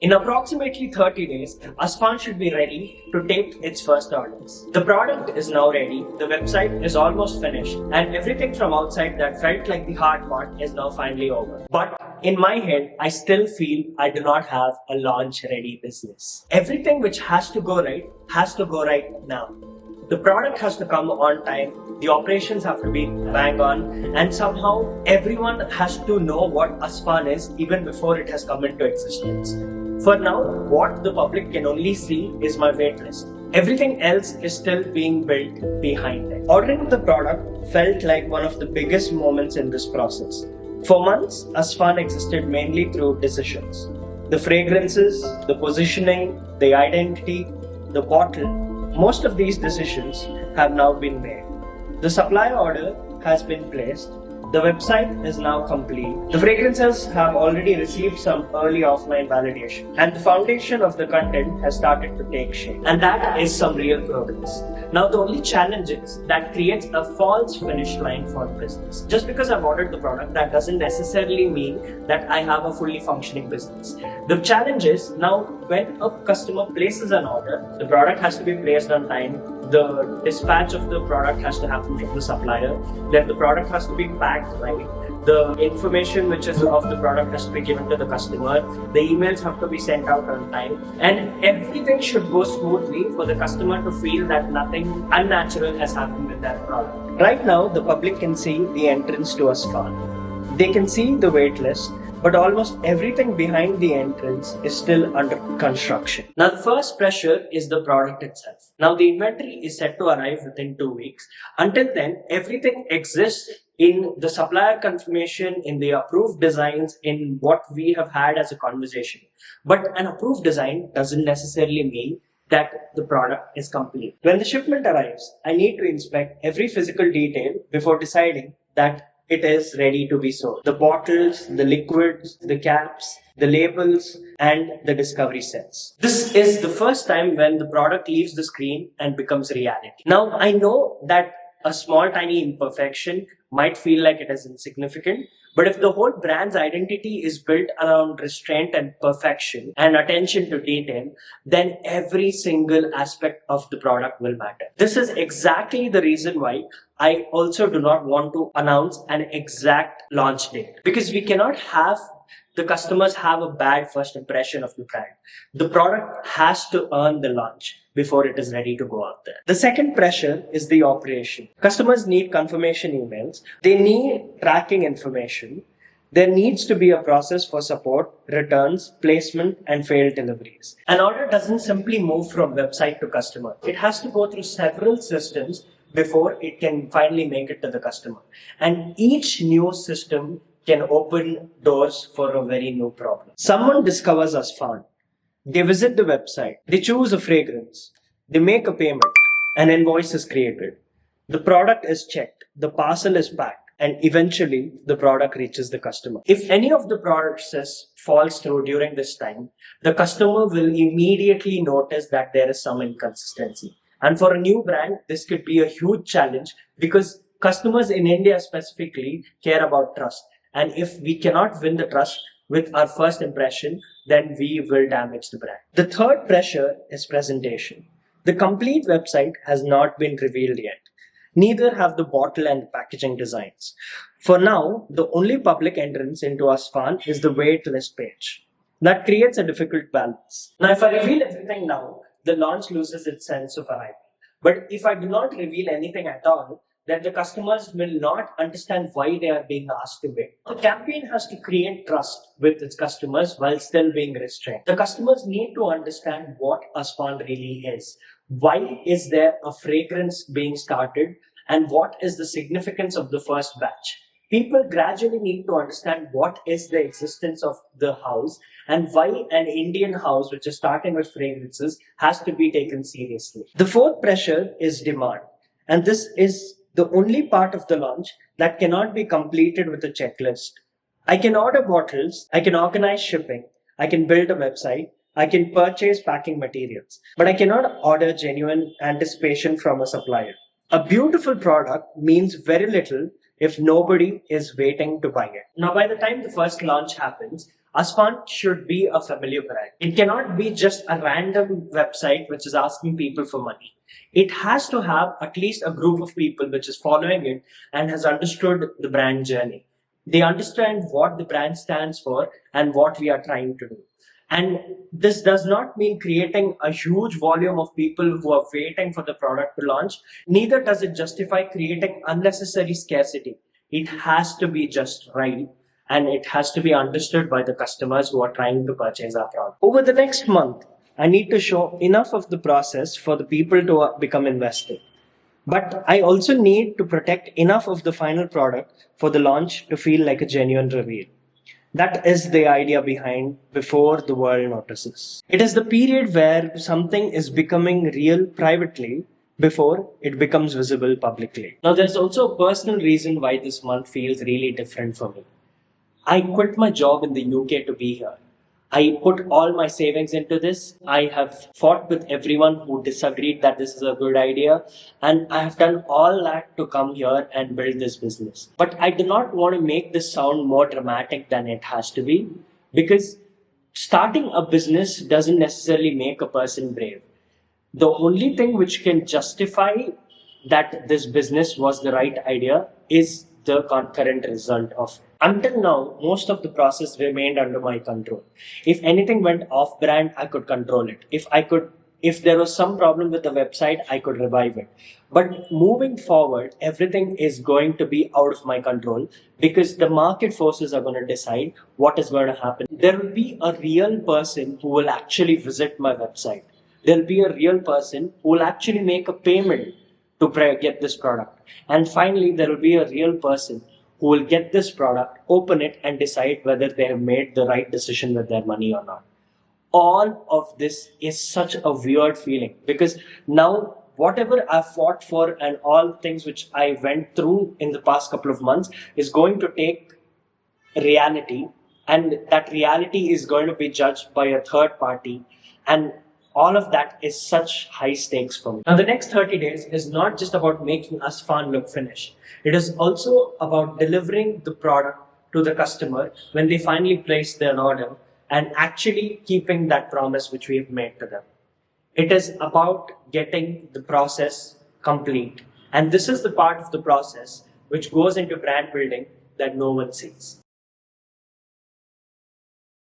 In approximately 30 days, Asfaan should be ready to take its first orders. The product is now ready, the website is almost finished, and everything from outside that felt like the hard part is now finally over. But in my head, I still feel I do not have a launch ready business. Everything which has to go right now. The product has to come on time, the operations have to be bang on, and somehow everyone has to know what Asfaan is even before it has come into existence. For now, what the public can only see is my waitlist. Everything else is still being built behind it. Ordering the product felt like one of the biggest moments in this process. For months, Asfaan existed mainly through decisions. The fragrances, the positioning, the identity, the bottle. Most of these decisions have now been made. The supply order has been placed. The website is now complete. The fragrances have already received some early offline validation, and the foundation of the content has started to take shape. And that is some real progress. Now the only challenge is that creates a false finish line for business. Just because I've ordered the product, that doesn't necessarily mean that I have a fully functioning business. The challenge is now when a customer places an order, the product has to be placed on time, the dispatch of the product has to happen from the supplier, then the product has to be packed right, the information which is of the product has to be given to the customer, the emails have to be sent out on time, and everything should go smoothly for the customer to feel that nothing unnatural has happened with that product. Right now, the public can see the entrance to Asfaan. They can see the wait list, but almost everything behind the entrance is still under construction. Now, the first pressure is the product itself. Now, the inventory is set to arrive within 2 weeks. Until then, everything exists in the supplier confirmation, in the approved designs, in what we have had as a conversation. But an approved design doesn't necessarily mean that the product is complete. When the shipment arrives, I need to inspect every physical detail before deciding that it is ready to be sold. The bottles, the liquids, the caps, the labels, and the discovery sets. This is the first time when the product leaves the screen and becomes reality. Now, I know that a small tiny imperfection might feel like it is insignificant, but if the whole brand's identity is built around restraint and perfection and attention to detail, then every single aspect of the product will matter. This is exactly the reason why I also do not want to announce an exact launch date, because we cannot have the customers have a bad first impression of the brand. The product has to earn the launch before it is ready to go out there. The second pressure is the operation. Customers need confirmation emails. They need tracking information. There needs to be a process for support, returns, placement, and failed deliveries. An order doesn't simply move from website to customer. It has to go through several systems before it can finally make it to the customer. And each new system can open doors for a very new problem. Someone discovers Asfaan. They visit the website. They choose a fragrance. They make a payment. An invoice is created. The product is checked. The parcel is packed. And eventually, the product reaches the customer. If any of the process falls through during this time, the customer will immediately notice that there is some inconsistency. And for a new brand, this could be a huge challenge because customers in India specifically care about trust. And if we cannot win the trust with our first impression, then we will damage the brand. The third pressure is presentation. The complete website has not been revealed yet. Neither have the bottle and the packaging designs. For now, the only public entrance into Asfaan is the wait list page. That creates a difficult balance. Now, if I reveal everything now, the launch loses its sense of arrival. But if I do not reveal anything at all, then the customers will not understand why they are being asked to wait. The campaign has to create trust with its customers while still being restrained. The customers need to understand what Asfaan really is. Why is there a fragrance being started? And what is the significance of the first batch? People gradually need to understand what is the existence of the house and why an Indian house, which is starting with fragrances, has to be taken seriously. The fourth pressure is demand. And this is the only part of the launch that cannot be completed with a checklist. I can order bottles, I can organize shipping, I can build a website, I can purchase packing materials, but I cannot order genuine anticipation from a supplier. A beautiful product means very little if nobody is waiting to buy it. Now, by the time the first launch happens, Asfaan should be a familiar brand. It cannot be just a random website which is asking people for money. It has to have at least a group of people which is following it and has understood the brand journey. They understand what the brand stands for and what we are trying to do. And this does not mean creating a huge volume of people who are waiting for the product to launch. Neither does it justify creating unnecessary scarcity. It has to be just right, and it has to be understood by the customers who are trying to purchase our product. Over the next month, I need to show enough of the process for the people to become invested. But I also need to protect enough of the final product for the launch to feel like a genuine reveal. That is the idea behind before the world notices. It is the period where something is becoming real privately before it becomes visible publicly. Now, there's also a personal reason why this month feels really different for me. I quit my job in the UK to be here. I put all my savings into this. I have fought with everyone who disagreed that this is a good idea. And I have done all that to come here and build this business. But I do not want to make this sound more dramatic than it has to be, because starting a business doesn't necessarily make a person brave. The only thing which can justify that this business was the right idea is the concurrent result of it. Until now, most of the process remained under my control. If anything went off brand, I could control it. If there was some problem with the website, I could revive it. But moving forward, everything is going to be out of my control because the market forces are going to decide what is going to happen. There will be a real person who will actually visit my website. There'll be a real person who will actually make a payment to get this product. And finally, there will be a real person who will get this product, open it, and decide whether they have made the right decision with their money or not. All of this is such a weird feeling because now whatever I fought for and all things which I went through in the past couple of months is going to take reality, and that reality is going to be judged by a third party, and all of that is such high stakes for me. Now, the next 30 days is not just about making Asfaan look finished. It is also about delivering the product to the customer when they finally place their order and actually keeping that promise which we have made to them. It is about getting the process complete. And this is the part of the process which goes into brand building that no one sees.